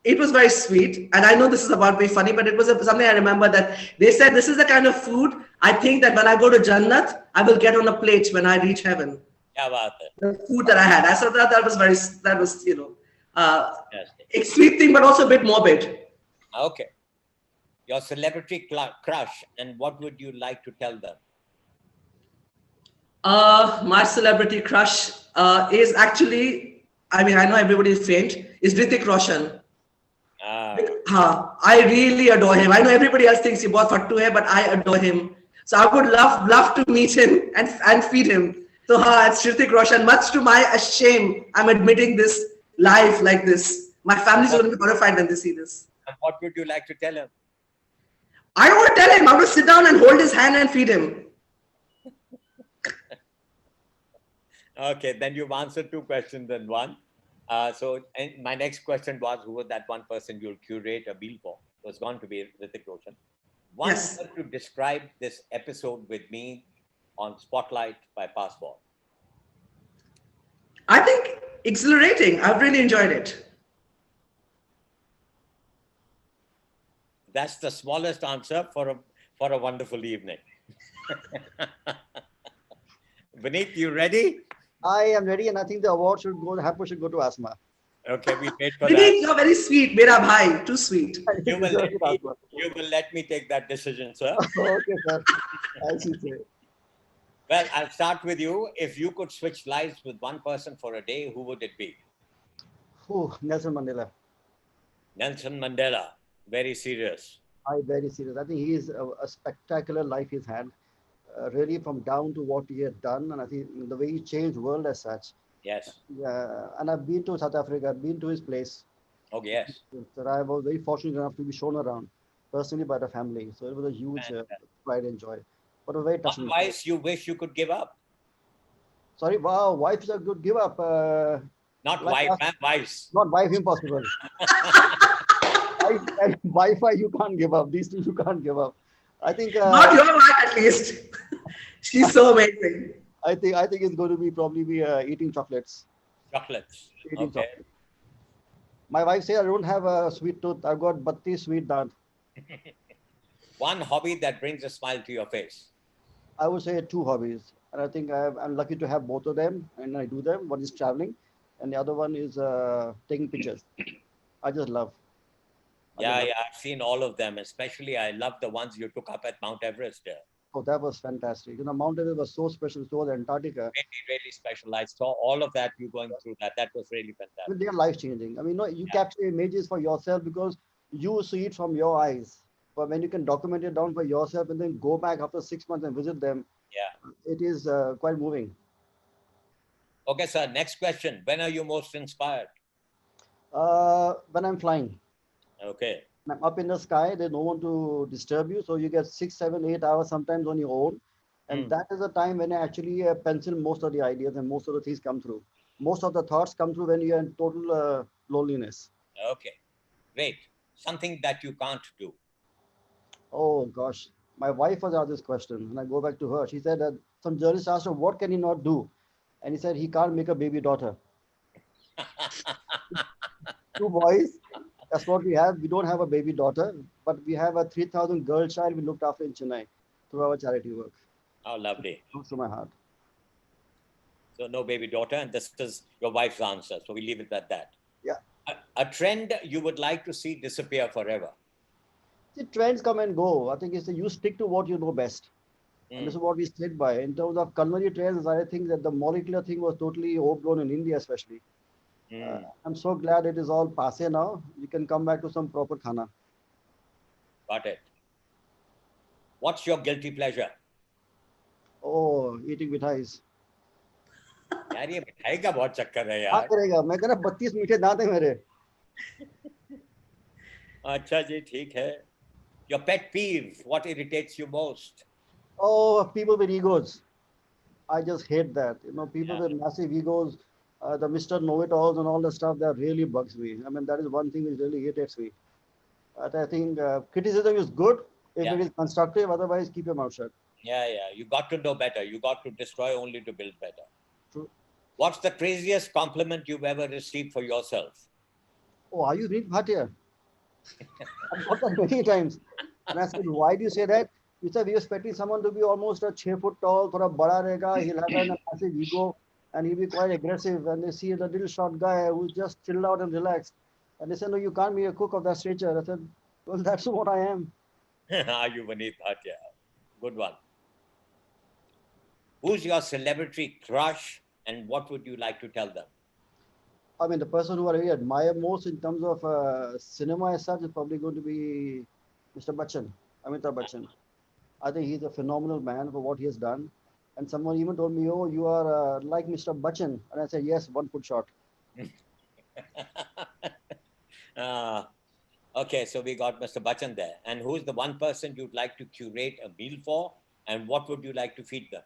it was very sweet. And I know this is about to be funny, but it was something I remember that they said, this is the kind of food I think that when I go to Jannat, I will get on a plate when I reach heaven. Kya baat hai? The food that I had. I thought that was, you know, a sweet thing, but also a bit morbid. Okay. Your celebrity crush, and what would you like to tell them? My celebrity crush is actually, I mean, I know everybody is faint, is Hrithik Roshan. I really adore him. I know everybody else thinks he bahut fattu hai, but I adore him. So I would love to meet him and feed him. So it's Hrithik Roshan. Much to my shame, I'm admitting this live like this. My family's going to be horrified when they see this. And what would you like to tell him? I don't want to tell him. I want to sit down and hold his hand and feed him. Okay, then you've answered 2 questions in one. And my next question was, who was that one person you'll curate a meal for? It was going to be Hrithik Roshan. One word to describe this episode with me on Spotlight by Passport. I think exhilarating. I've really enjoyed it. That's the smallest answer for a wonderful evening. Vineet, you ready? I am ready, and I think the award should go, the hamper should go to Asma. Okay, we wait for Vineet, that. you're very sweet. Mera bhai, too sweet. You will let me take that decision, sir. Okay, sir. As you say. Well, I'll start with you. If you could switch lives with one person for a day, who would it be? Nelson Mandela. Nelson Mandela. Very serious. I very serious. I think he is a spectacular life he's had. Really from down to what he had done, and I think the way he changed the world as such. Yes. Yeah, and I've been to South Africa. I've been to his place. Oh, yes. That I was very fortunate enough to be shown around personally by the family. So it was a huge pride and joy. But a very touching. Otherwise, you wish you could give up. Sorry, wow, wife is a good give up. Not Like wife, us. wives. Not wife impossible. Wife and Wi-Fi you can't give up. These two you can't give up. I think. Not your wife, at least. She's so amazing. I think it's going to be probably be eating chocolates. Chocolates. Eating Okay. chocolate. My wife says I don't have a sweet tooth. I've got 30 sweet dant. One hobby that brings a smile to your face. I would say two hobbies, and I think I'm lucky to have both of them, and I do them. One is traveling, and the other one is taking pictures. I just love. Yeah, I've seen all of them. Especially, I love the ones you took up at Mount Everest there. Oh, that was fantastic. Mount Everest was so special. So was Antarctica. Really, really special. I saw all of that, you going through that. That was really I fantastic. mean, they are life changing. I mean, no, you capture images for yourself because you see it from your eyes. But when you can document it down for yourself and then go back after 6 months and visit them, it is quite moving. Okay, sir. Next question. When are you most inspired? When I'm flying, Okay. I'm up in the sky, there's no one to disturb you. So you get 6, 7, 8 hours sometimes on your own. And that is the time when I actually pencil most of the ideas and most of the things come through. Most of the thoughts come through when you're in total loneliness. Okay. Great. Something that you can't do. Oh gosh, my wife was asked this question, and I go back to her. She said that some journalist asked her, "What can he not do?" And he said he can't make a baby daughter. Two boys. That's what we have. We don't have a baby daughter, but we have a 3,000 girl child we looked after in Chennai through our charity work. How lovely. Close to my heart. So no baby daughter, and this is your wife's answer. So we leave it at that. Yeah. A trend you would like to see disappear forever. The trends come and go. I think it's you stick to what you know best. And this is what we stick by. In terms of culinary trends, I think that the molecular thing was totally overblown in India, especially. I'm so glad it is all passe now. You can come back to some proper khana. Got it. What's your guilty pleasure? Oh, eating mithais. यार ये मिठाई का बहुत चक्कर है क्या यार. करेगा मैं कह रहा 32 मीठे दांत हैं मेरे. अच्छा जी ठीक है. Your pet peeve, what irritates you most? Oh, people with egos. I just hate that. People with massive egos, the Mr. Know-it-alls and all the stuff that really bugs me. I mean, that is one thing which really irritates me. But I think criticism is good if it is constructive. Otherwise, keep your mouth shut. Yeah. You got to know better. You got to destroy only to build better. True. What's the craziest compliment you've ever received for yourself? Oh, are you Reet Bhatia? I've got that many times. And I said, why do you say that? You said we were expecting someone to be almost a 6 foot tall, thoda bada rahega, he'll have a massive ego, and he'll be quite aggressive. And they see the little short guy who's just chilled out and relaxed. And they said, no, you can't be a cook of that stature. I said, well, that's what I am. Are you Vineet Bhatia? Good one. Who's your celebrity crush and what would you like to tell them? I mean, the person who I really admire most in terms of cinema as such is probably going to be Mr. Bachchan, Amitabh Bachchan. I think he's a phenomenal man for what he has done. And someone even told me, oh, you are like Mr. Bachchan. And I said, yes, 1 foot short. Okay, so we got Mr. Bachchan there. And who's the one person you'd like to curate a meal for? And what would you like to feed them?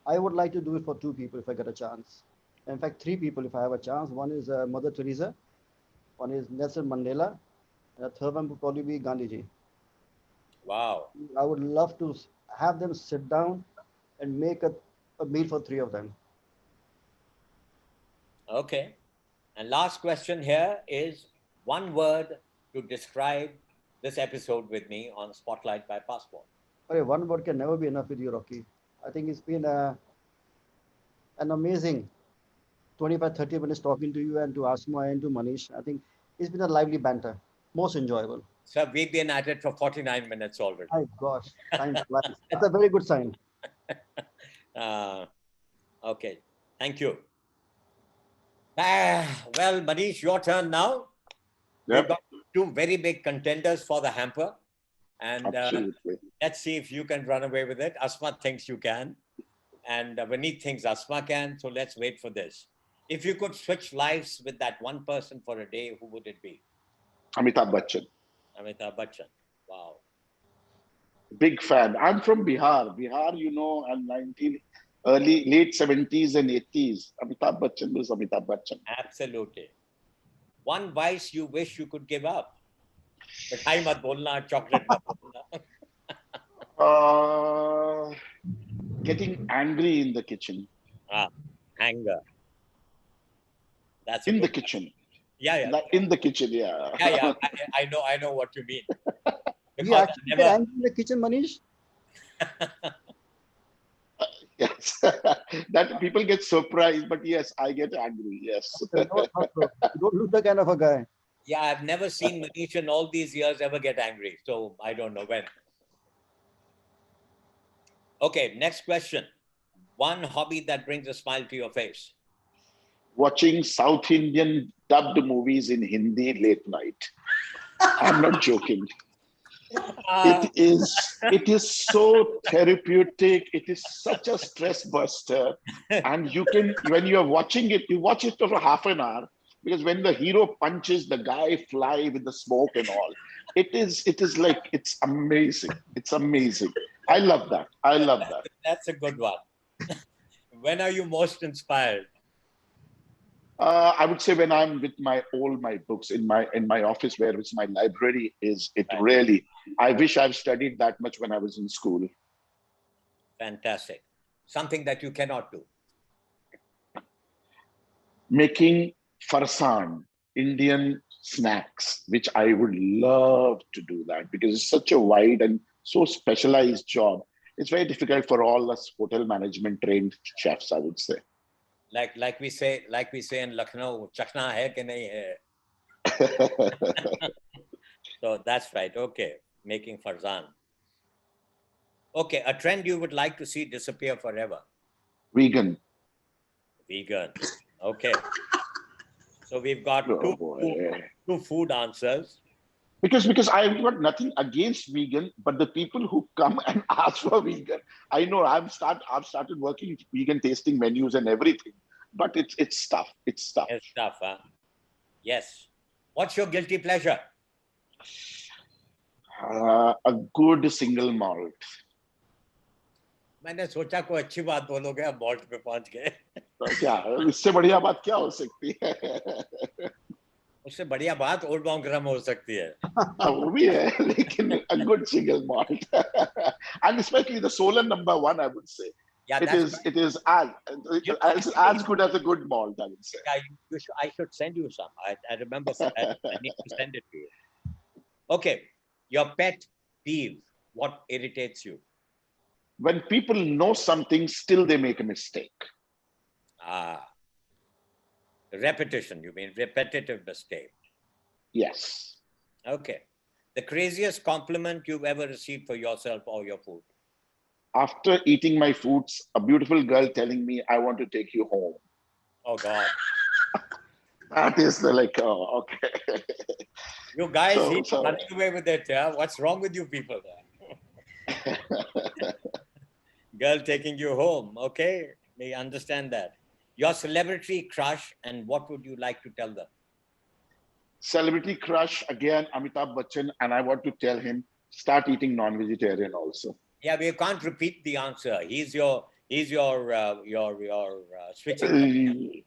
I would like to do it for 2 people if I get a chance. In fact, 3 people if I have a chance. One is Mother Teresa. One is Nelson Mandela. And the third one would probably be Gandhiji. Wow. I would love to have them sit down and make a meal for 3 of them. Okay. And last question here is one word to describe this episode with me on Spotlight by Passport. Okay, 1 word can never be enough with you, Rocky. I think it's been an amazing 25-30 minutes talking to you and to Asma and to Manish. I think it's been a lively banter. Most enjoyable. So we've been at it for 49 minutes already. My gosh, time flies. That's a very good sign. Okay, thank you. Well, Manish, your turn now. We've Yep, got two very big contenders for the hamper, and absolutely. let's see if you can run away with it. Asma thinks you can, and Vineet thinks Asma can. So let's wait for this. If you could switch lives with that one person for a day, who would it be? Amitabh Bachchan, Amitabh Bachchan. Wow, big fan. I'm from Bihar. Bihar, and late 70s and 80s. Amitabh Bachchan was Amitabh Bachchan. absolutely. One vice you wish you could give up. मिठाई मत बोलना, chocolate मत बोलना. Getting angry in the kitchen. Ah, anger. That's a In the good. kitchen. Yeah, yeah, In the kitchen, yeah. yeah. I know what you mean. Do you Because I actually get never. angry in the kitchen, Manish? Yes. That people get surprised, but yes, I get angry. Yes. I never thought so. You don't look the kind of a guy. Yeah, I've never seen Manish in all these years ever get angry. So I don't know when. Okay, next question. One hobby that brings a smile to your face. Watching South Indian dubbed movies in Hindi late night. I'm not joking. It is so therapeutic. It is such a stress buster. And when you're watching it, you watch it for half an hour, because when the hero punches the guy fly with the smoke and all, it's like, it's amazing. It's amazing. I love that. I love that. That's a good one. When are you most inspired? I would say when I'm with all my books in my office, where it's my library, really, I wish I've studied that much when I was in school. Fantastic. Something that you cannot do. Making farsan, Indian snacks, which I would love to do that, because it's such a wide and so specialized job. It's very difficult for all us hotel management trained chefs, I would say. Like we say in Lucknow, chakna hai ki nahi hai. So that's right. Okay, making farzan. Okay, a trend you would like to see disappear forever. Vegan. Vegan. Okay. So we've got Oh, two food answers. Because I've got nothing against vegan, but the people who come and ask for vegan, I know I've started working vegan tasting menus and everything, but it's tough. It's tough. It's tough, huh? Yes. What's your guilty pleasure? A good single malt. मैंने सोचा कोई अच्छी बात बोलोगे, अब malt पे पहुंच गए. तो क्या इससे बढ़िया बात क्या हो सकती है? उससे बढ़िया बात ओल्ड मॉन्क रम हो सकती है. वो भी है, लेकिन a good single malt, and especially the Solon number 1, I would say. Yeah, it is as good as a good malt, I would say. Yeah, I should send you some. I remember. I need to send it to you. Okay, your pet peeve. What irritates you? When people know something, still they make a mistake. Repetition. You mean repetitive mistake? Yes. Okay. The craziest compliment you've ever received for yourself or your food? After eating my foods, a beautiful girl telling me, "I want to take you home." Oh God. That is oh, okay. You guys keep running away with it. Yeah? What's wrong with you people? Girl taking you home. Okay. They understand that. Your celebrity crush, and what would you like to tell them? Celebrity crush, again, Amitabh Bachchan, and I want to tell him, start eating non-vegetarian also. Yeah, we can't repeat the answer. He's your switching.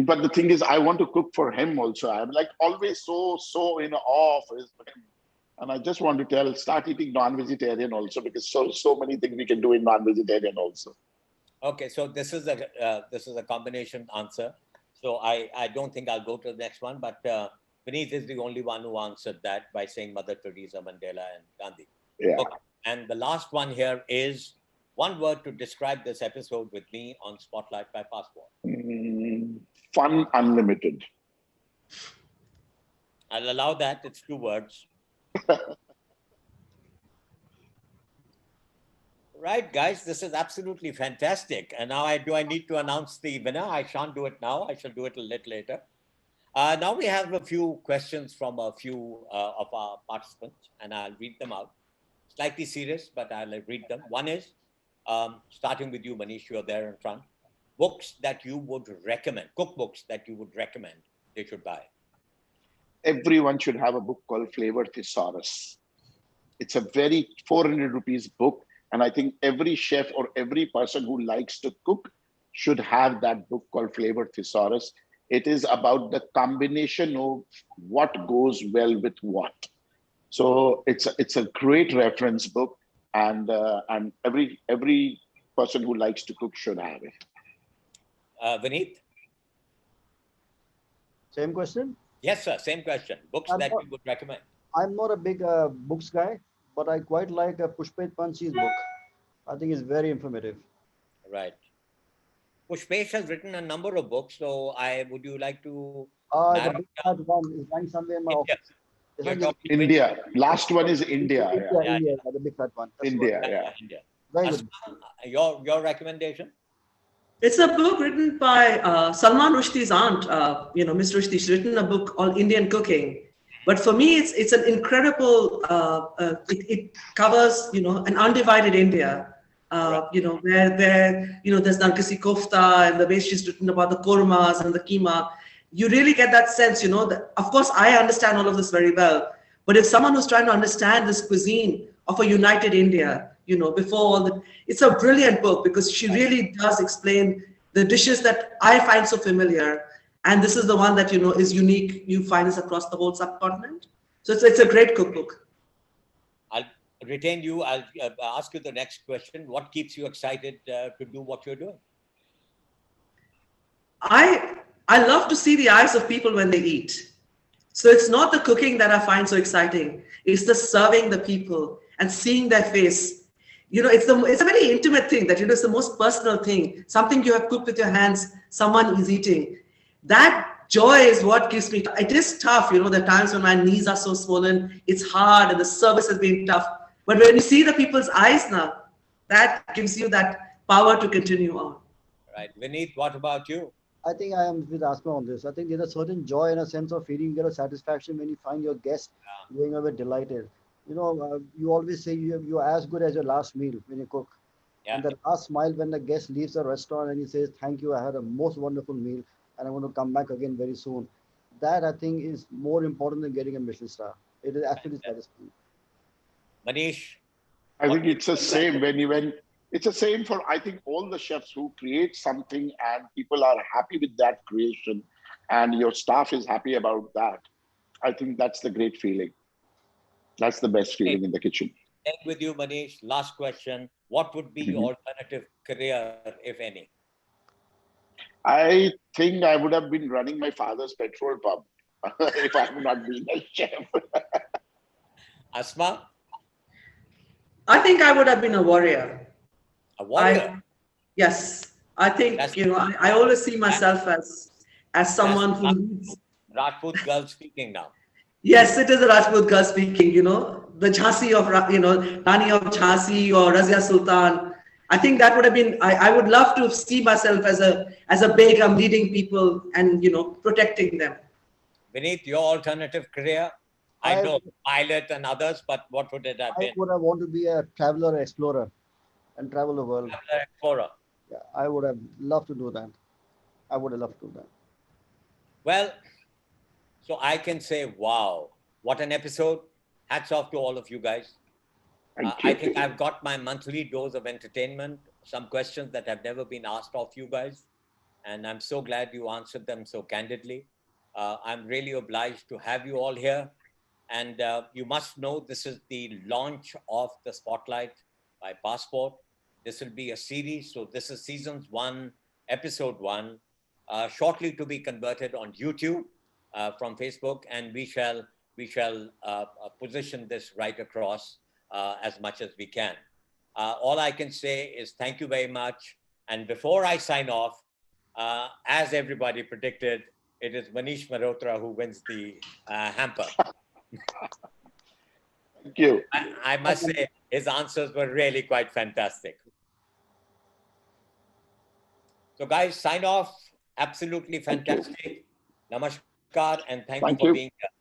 But the thing is, I want to cook for him also. I'm like always so in awe of him. And I just want to tell, start eating non-vegetarian also, because so many things we can do in non-vegetarian also. Okay, so this is a combination answer. So I don't think I'll go to the next one, but Vineet is the only one who answered that by saying Mother Teresa, Mandela, and Gandhi. Yeah. Okay. And the last one here is one word to describe this episode with me on Spotlight by Passport. Fun unlimited. I'll allow that. It's 2 words. right, guys, this is absolutely fantastic. And now do I need to announce the winner? I shan't do it now. I shall do it a little later. Now we have a few questions from a few of our participants, and I'll read them out. Slightly serious, but I'll read them. One is, starting with you, Manish, you're there in front. Books that you would recommend, cookbooks that you would recommend they should buy. Everyone should have a book called Flavor Thesaurus. It's a very 400 rupees book. And I think every chef or every person who likes to cook should have that book called Flavor Thesaurus. It is about the combination of what goes well with what. So it's a great reference book, and every person who likes to cook should have it. Vineet? Same question? Yes, sir. Same question. Books that you would recommend. I'm not a big books guy, but I quite like Pushpet Panchi's book. I think it's very informative. Right. Pushpesh has written a number of books, so would you like to? The big fat one is lying somewhere in my office. India. Last one is India. India, the big fat one. That's India, what. yeah. India. Very good. Your recommendation? It's a book written by Salman Rushdie's aunt, Miss Rushdie. She's written a book called Indian Cooking. But for me, it's an incredible, it covers, an undivided India, where there's Nargisi Kofta and the way she's written about the kormas and the keema. You really get that sense, that, of course, I understand all of this very well. But if someone who's trying to understand this cuisine of a united India, before all that, it's a brilliant book because she really does explain the dishes that I find so familiar. And this is the one that, is unique. You find this across the whole subcontinent. So it's a great cookbook. I'll retain you. I'll ask you the next question. What keeps you excited to do what you're doing? I love to see the eyes of people when they eat. So it's not the cooking that I find so exciting. It's the serving the people and seeing their face. It's a very intimate thing that, it's the most personal thing. Something you have cooked with your hands, someone is eating. That joy is what gives me. It is tough, there are times when my knees are so swollen. It's hard and the service has been tough. But when you see the people's eyes now, that gives you that power to continue on. Right. Vineet, what about you? I think I am with Asma on this. I think there's a certain joy and a sense of feeling. You get a satisfaction when you find your guest going away delighted. You always say you're as good as your last meal when you cook. Yeah. And the last smile when the guest leaves the restaurant and he says, "Thank you, I had a most wonderful meal and I want to come back again very soon." That I think is more important than getting a Michelin star. It is actually satisfying. Manish? I think it's the same it's the same for, I think, all the chefs who create something and people are happy with that creation and your staff is happy about that. I think that's the great feeling. That's the best feeling in the kitchen. Staying with you, Manish, last question. What would be your alternative career, if any? I think I would have been running my father's petrol pump if I had not been a chef. Asma? I think I would have been a warrior. A warrior? Yes. I think, I always see myself as someone who leads. Rajput girl speaking now. Yes, it is a Rajput girl speaking, the Jhansi of, Rani of Jhansi or Razia Sultan. I think that would have been, I would love to see myself as a begum leading people and, protecting them. Vineet, your alternative career? I know pilot and others, but what would it have been? I would have wanted to be a traveler, explorer and travel the world. Traveler, explorer. Yeah, I would have loved to do that. I would have loved to do that. Well, so I can say, wow, what an episode. Hats off to all of you guys. I think I've got my monthly dose of entertainment, some questions that have never been asked of you guys. And I'm so glad you answered them so candidly. I'm really obliged to have you all here. And you must know this is the launch of the Spotlight by Passport. This will be a series. So this is seasons 1, episode 1, shortly to be converted on YouTube from Facebook. And we shall position this right across as much as we can. All I can say is thank you very much. And before I sign off, as everybody predicted, it is Manish Malhotra who wins the hamper. Thank you. I must say, his answers were really quite fantastic. So guys, sign off. Absolutely fantastic. Namaskar and thank you for being here.